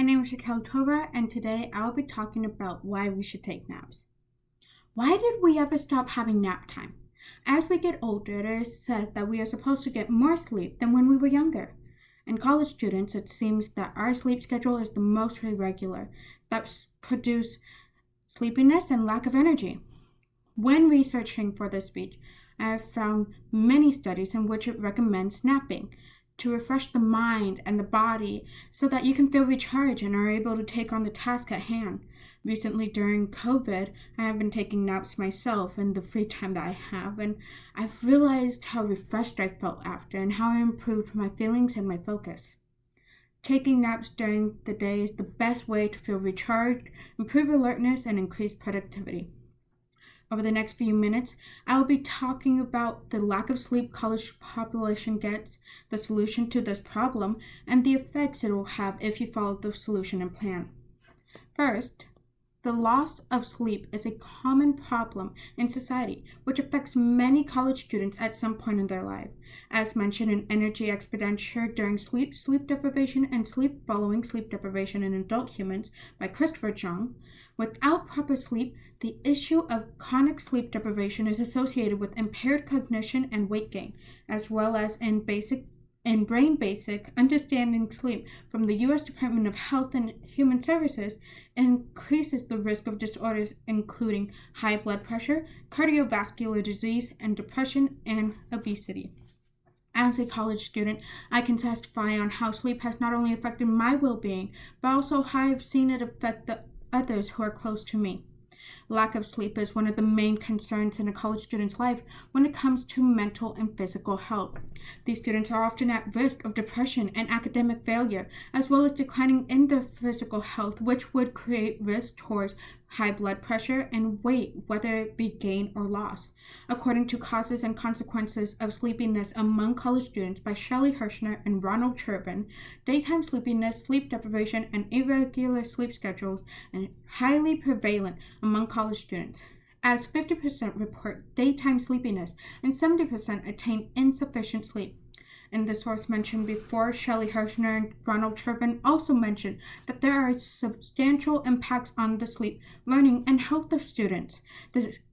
name is Raquel Tova, and today I'll be talking about why we should take naps. Why did we ever stop having nap time? As we get older, it is said that we are supposed to get more sleep than when we were younger. In college students, it seems that our sleep schedule is the most irregular, that produce sleepiness and lack of energy. When researching for this speech, I have found many studies in which it recommends napping to refresh the mind and the body so that you can feel recharged and are able to take on the task at hand. Recently, during COVID, I have been taking naps myself in the free time that I have, and I've realized how refreshed I felt after and how it improved my feelings and my focus. Taking naps during the day is the best way to feel recharged, improve alertness, and increase productivity. Over the next few minutes, I will be talking about the lack of sleep college population gets, the solution to this problem, and the effects it will have if you follow the solution and plan. First, the loss of sleep is a common problem in society, which affects many college students at some point in their life. As mentioned in Energy Expenditure During Sleep, Sleep Deprivation, and Sleep Following Sleep Deprivation in Adult Humans by Christopher Jung, without proper sleep, the issue of chronic sleep deprivation is associated with impaired cognition and weight gain, as well as in Brain Basic Understanding Sleep from the U.S. Department of Health and Human Services, increases the risk of disorders including high blood pressure, cardiovascular disease, and depression and obesity. As a college student, I can testify on how sleep has not only affected my well-being, but also how I've seen it affect the others who are close to me. Lack of sleep is one of the main concerns in a college student's life when it comes to mental and physical health. These students are often at risk of depression and academic failure, as well as declining in their physical health, which would create risk towards high blood pressure and weight, whether it be gain or loss. According to Causes and Consequences of Sleepiness Among College Students by Shelley Hirschner and Ronald Chervin, daytime sleepiness, sleep deprivation, and irregular sleep schedules are highly prevalent among college students, as 50% report daytime sleepiness and 70% attain insufficient sleep. In the source mentioned before, Shelley Hirschner and Ronald Chervin also mentioned that there are substantial impacts on the sleep, learning, and health of students,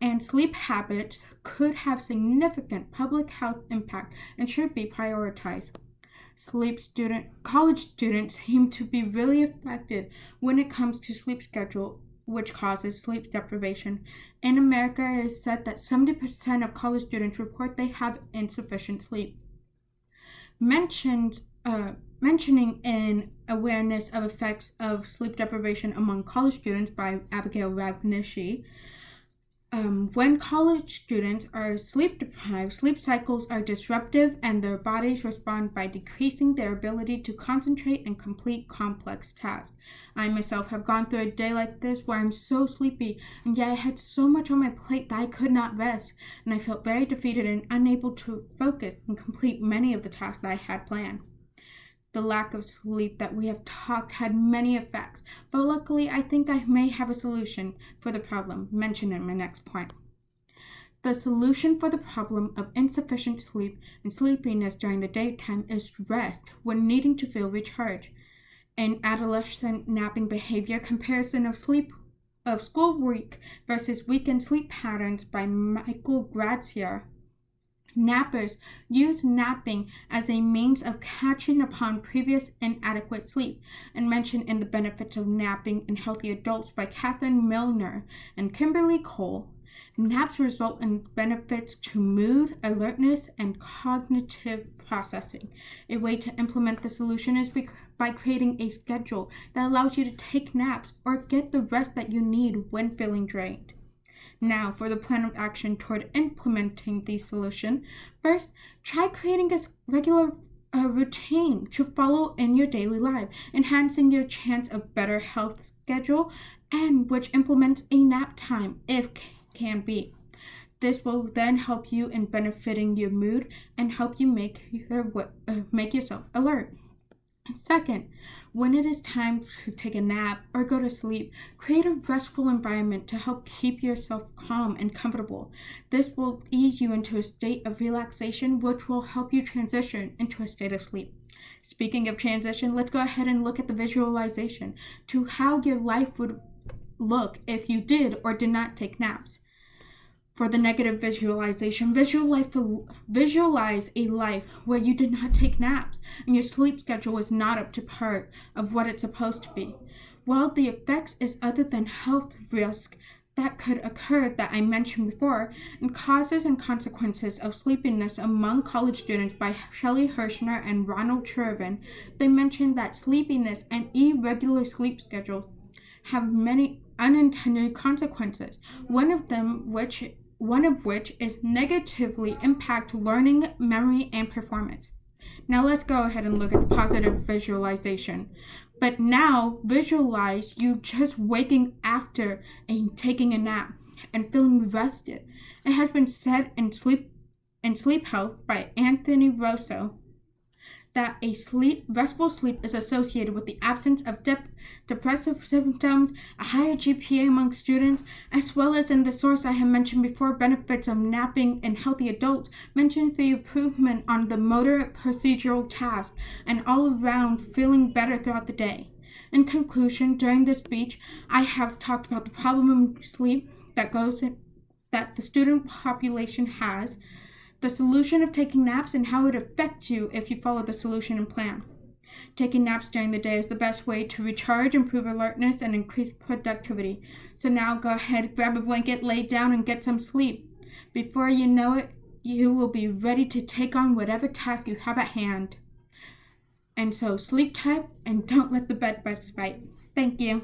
and sleep habits could have significant public health impact and should be prioritized. College students seem to be really affected when it comes to sleep schedule, which causes sleep deprivation. In America, it is said that 70% of college students report they have insufficient sleep. Mentioning in Awareness of Effects of Sleep Deprivation Among College Students by Abigail Ravnishi, when college students are sleep deprived, sleep cycles are disruptive and their bodies respond by decreasing their ability to concentrate and complete complex tasks. I myself have gone through a day like this where I'm so sleepy, and yet I had so much on my plate that I could not rest, and I felt very defeated and unable to focus and complete many of the tasks that I had planned. The lack of sleep that we have talked had many effects, but luckily I think I may have a solution for the problem mentioned in my next point. The solution for the problem of insufficient sleep and sleepiness during the daytime is rest when needing to feel recharged. An adolescent napping behavior comparison of school week versus weekend sleep patterns by Michael Grazier. Nappers use napping as a means of catching upon previous inadequate sleep, and mentioned in The Benefits of Napping in Healthy Adults by Catherine Milner and Kimberly Cole. Naps result in benefits to mood, alertness, and cognitive processing. A way to implement the solution is by creating a schedule that allows you to take naps or get the rest that you need when feeling drained. Now, for the plan of action toward implementing the solution. First, try creating a regular routine to follow in your daily life, enhancing your chance of better health schedule, and which implements a nap time if can be. This will then help you in benefiting your mood and help you make yourself alert. Second, when it is time to take a nap or go to sleep, create a restful environment to help keep yourself calm and comfortable. This will ease you into a state of relaxation, which will help you transition into a state of sleep. Speaking of transition, let's go ahead and look at the visualization to how your life would look if you did or did not take naps. For the negative visualization, visualize a life where you did not take naps and your sleep schedule is not up to par of what it's supposed to be. While the effects is other than health risk that could occur that I mentioned before, and causes and consequences of sleepiness among college students by Shelley Hirschner and Ronald Chervin, they mentioned that sleepiness and irregular sleep schedules have many unintended consequences, one of which is negatively impact learning, memory, and performance. Now let's go ahead and look at the positive visualization. But now visualize you just waking after and taking a nap and feeling rested. It has been said in Sleep Health by Anthony Rosso that restful sleep is associated with the absence of depressive symptoms, a higher GPA among students, as well as in the source I have mentioned before, benefits of napping in healthy adults, mentions the improvement on the motor procedural task, and all around feeling better throughout the day. In conclusion, during this speech, I have talked about the problem of sleep that the student population has, the solution of taking naps, and how it affects you if you follow the solution and plan. Taking naps during the day is the best way to recharge, improve alertness, and increase productivity. So now go ahead, grab a blanket, lay down, and get some sleep. Before you know it, you will be ready to take on whatever task you have at hand. And so sleep tight and don't let the bed bugs bite. Thank you.